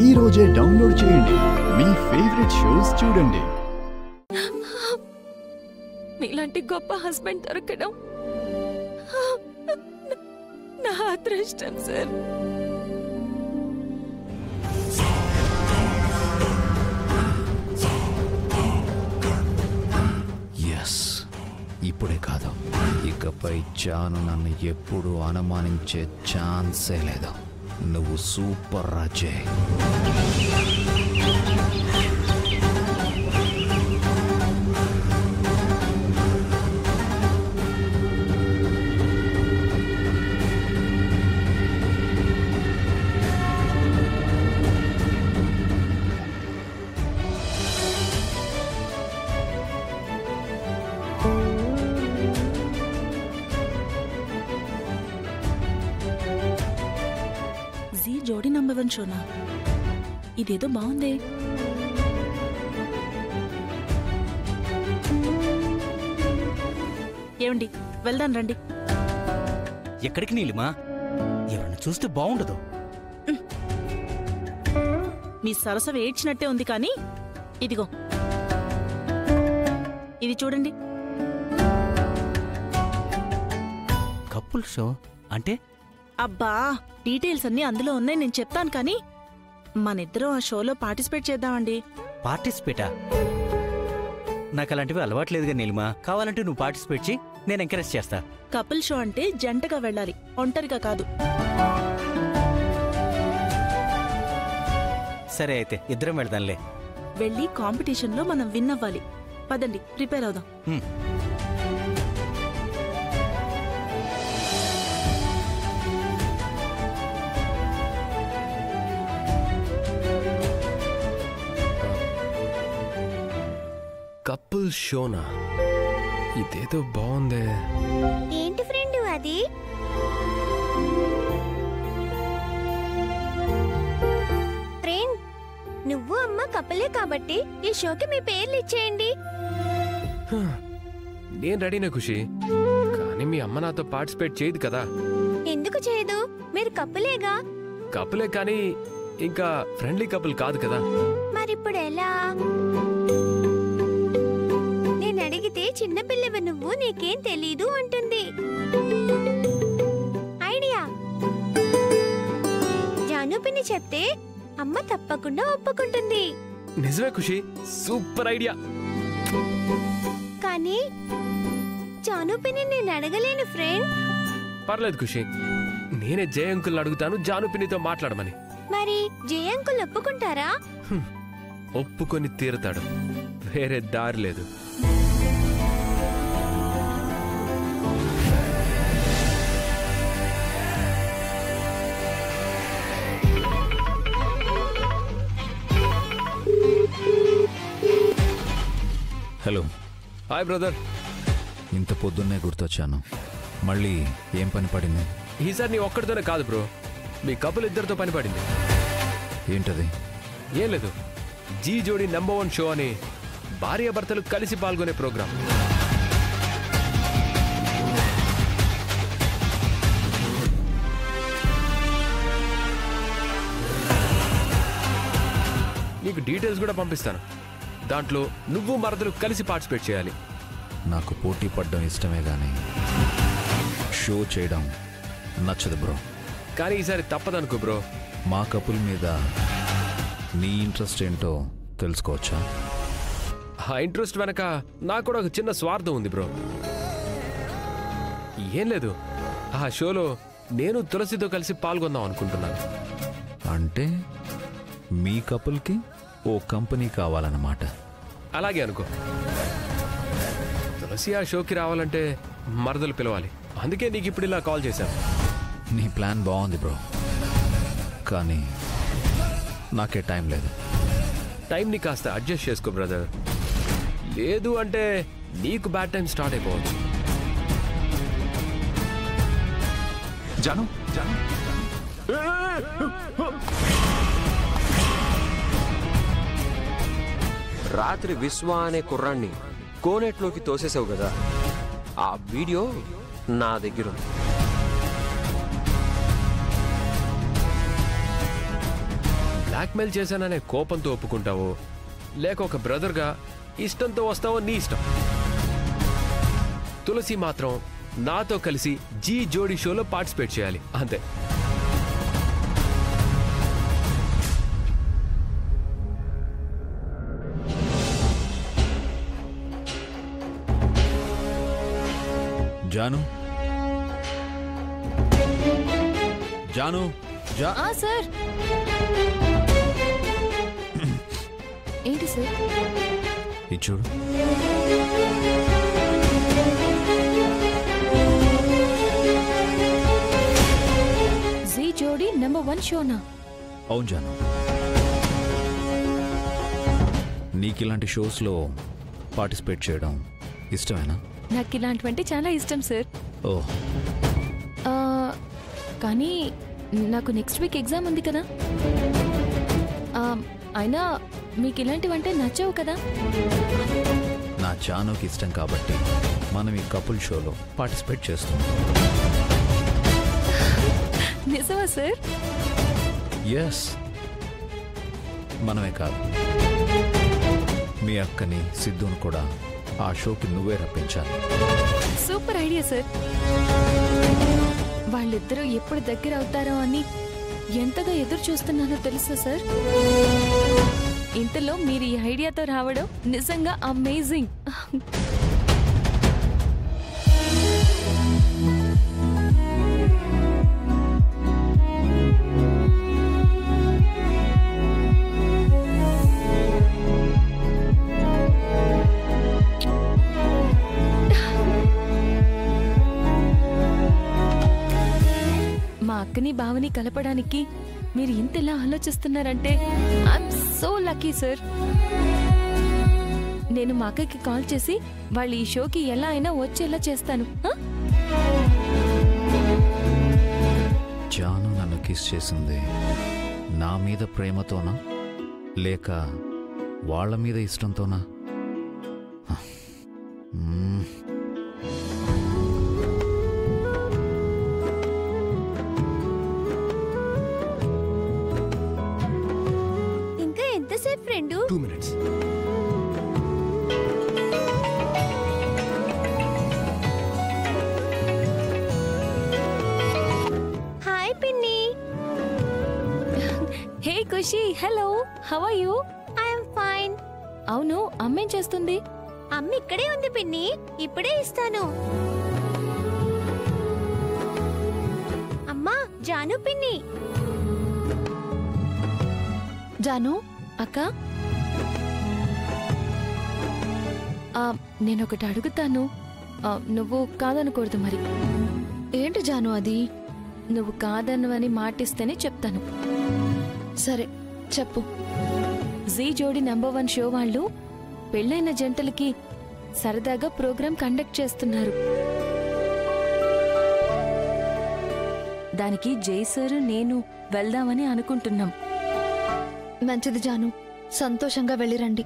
ఈ రోజే డౌన్లోడ్ చేయండి. మీ ఫేవరెట్ షోస్ చూడండి. మీలాంటి గొప్ప హస్బెండ్ దొరకడం నా అదృష్టం సార్. ఇప్పుడే కాదు, ఇకపై జాను నన్ను ఎప్పుడు అనుమానించే ఛాన్సే లేదు. నువ్వు సూపర్ రాజే. జోడీ నంబర్ 1 షోనా? ఇదేదో బాగుంది. ఏమండి, వెళ్దాం రండి. ఎక్కడికి నీలిమా? ఎవరిని చూస్తే బాగుండదు. మీ సరసవ ఏడ్చినట్టే ఉంది, కానీ ఇదిగో ఇది చూడండి. కపుల్ షో అంటే? అబ్బా, డీటెయిల్స్ అన్నీ అందులో ఉన్నాయి, నేను చెప్తాను. కానీ మనిద్దరం ఆ షోలో పార్టిసిపేట్ చేద్దామండి. పార్టిసిపేటా? నాకు అలాంటివి అలవాట్లేదుగా నీలిమా. కావాలంటే నువ్వు పార్టిసిపేట్ చేయి, నేను ఎంకరేజ్ చేస్తా. కపుల్ షో అంటే జంటగా వెళ్ళాలి, ఒంటరిగా కాదు. సరే అయితే ఇద్దరం వెళ్దాంలే. వెళ్ళి కాంపిటీషన్లో మనం విన్ అవ్వాలి. పదండి, ప్రిపేర్ అవుదాం. కపుల్ షోనా? ఇదేదో బాగుందే. ఏంటి ఫ్రెండ్ అది? ఫ్రెండ్, నువ్వు అమ్మ కపులే కాబట్టి ఈ షోకి మీ పేర్లు ఇచ్చేయండి. నేను రెడీనే ఖుషి, కానీ మీ అమ్మ నాతో పార్టిసిపేట్ చేయదు కదా. ఎందుకు చేయదు? మీరు కపులేగా. కపులే కానీ ఇంకా ఫ్రెండ్లీ కపుల్ కాదు కదా. మరిప్పుడు ఎలా? అడిగితే చిన్నపిల్లవి నువ్వు, నీకేం తెలీదు అంటుంది. ఐడియా. జానుపిని చెప్తే అమ్మ తప్పకుండా ఒప్పుకుంటుంది. నిజమే ఖుషి, సూపర్ ఐడియా. కానీ జానుపిని నేను అడగలేను ఫ్రెండ్. పర్లేదు ఖుషి, నేనే జయ అంకుల్ని అడుగుతాను జానుపినితో మాట్లాడమని. మరి జయ అంకుల్ ఒప్పుకుంటారా? ఒప్పుకొని తీరుతాడు, వేరే దారి లేదు. హలో. Hi brother. ఇంత పొద్దున్నే గుర్తొచ్చాను. మళ్ళీ ఏం పని పడింది? ఈసారి నీ ఒక్కడితోనే కాదు బ్రో, మీ కపుల్ ఇద్దరితో పని పడింది. ఏంటది? ఏం లేదు, జీ జోడీ నంబర్ 1 షో అని భార్యాభర్తలు కలిసి పాల్గొనే ప్రోగ్రాం. నీకు డీటెయిల్స్ కూడా పంపిస్తాను. దాంట్లో నువ్వు మరదలు కలిసి పార్టిసిపేట్ చేయాలి. నాకు పోటీ పడడం ఇష్టమే కానీ షో చేయడం నచ్చదు బ్రో. కానీ ఈసారి తప్పదనుకో బ్రో. మా కపుల్ మీద నీ ఇంట్రెస్ట్ ఏంటో తెలుసుకోవచ్చా? ఆ ఇంట్రెస్ట్ వెనక నాకు కూడా ఒక చిన్న స్వార్థం ఉంది బ్రో. ఏం లేదు, ఆ షోలో నేను తులసితో కలిసి పాల్గొందాం అనుకుంటున్నాను. అంటే మీ కపుల్కి ఓ కంపెనీ కావాలన్నమాట. అలాగే అనుకో. తులసి ఆ షోకి రావాలంటే మరదలు పిలవాలి. అందుకే నీకు ఇప్పుడు ఇలా కాల్ చేశాను. నీ ప్లాన్ బాగుంది బ్రో, కానీ నాకే టైం లేదు. టైంని కాస్త అడ్జస్ట్ చేసుకో బ్రదర్. లేదు అంటే నీకు బ్యాడ్ టైం స్టార్ట్ అయిపోవచ్చు. జాను, జాను, రాత్రి విశ్వ అనే కుర్రాన్ని కోనేట్లోకి తోసేసావు కదా, ఆ వీడియో నా దగ్గర ఉంది. బ్లాక్మెయిల్ చేశాననే కోపంతో ఒప్పుకుంటావో లేక ఒక బ్రదర్గా ఇష్టంతో వస్తావో నీ ఇష్టం. తులసి మాత్రం నాతో కలిసి జీ జోడీ షోలో పార్టిసిపేట్ చేయాలి అంతే. జాను జాను సార్ ఏంటి సార్? ఇది చూడు. జీ జోడీ నెంబర్ 1 షోనా? అవును జాను, నీకు ఇలాంటి షోస్లో పార్టిసిపేట్ చేయడం ఇష్టమేనా? నాకు ఇలాంటివంటే చాలా ఇష్టం సార్. ఓ, కానీ నాకు నెక్స్ట్ వీక్ ఎగ్జామ్ ఉంది కదా. అయినా మీకు ఇలాంటివంటే నచ్చవు కదా. నా జానుకి ఇష్టం కాబట్టి మనం ఈ కపుల్ షోలో పార్టిసిపేట్ చేస్తున్నాం. నిజమా సార్? ఎస్, మనమే కాదు, మీ అక్కని సిద్ధును కూడా ఆ షోకి నువ్వే రప్పించాలి. Super idea sir. వాళ్ళిద్దరూ ఎప్పుడు దగ్గర అవుతారో అని ఎంతగా ఎదురు చూస్తున్నానో తెలుసా సార్. ఇంతలో మీరు ఈ ఐడియాతో రావడం నిజంగా అమేజింగ్. మా అక్కని బావని కలపడానికి మీరు ఇంతలా ఆలోచిస్తున్నారంటే ఐఎమ్ సో లక్కీ సార్. నేను మా అక్కకి కాల్ చేసి వాళ్ళు ఈ షోకి ఎలా అయినా వచ్చేలా చేస్తాను. జాను నన్ను కిస్ చేసింది నా మీద ప్రేమతోనా లేక వాళ్ళ మీద ఇష్టంతోనా? ఇంకా ఎంతసేపు ఫ్రెండు? 2 minutes. హాయ్ పిన్ని. Hey Khushi, hello, how are you? I'm fine. అవును, అమ్మేం చేస్తుంది? అమ్మ ఇక్కడే ఉంది పిన్ని, ఇప్పుడే ఇస్తాను. అమ్మా, జాను పిన్ని. జాను అక్క, నేనొకటి అడుగుతాను, నువ్వు కాదనకూడదు మరి. ఏంటి జాను అది? నువ్వు కాదన్నవని మాటిస్తేనే చెప్తాను. సరే చెప్పు. జీ జోడీ నెంబర్ 1 షో వాళ్ళు పెళ్ళైన జంటలకి సరదాగా ప్రోగ్రాం కండక్ట్ చేస్తున్నారు. దానికి జై సార్ నేను వెళ్దామని అనుకుంటున్నాం. మంచిది జాను, సంతోషంగా వెళ్ళిరండి.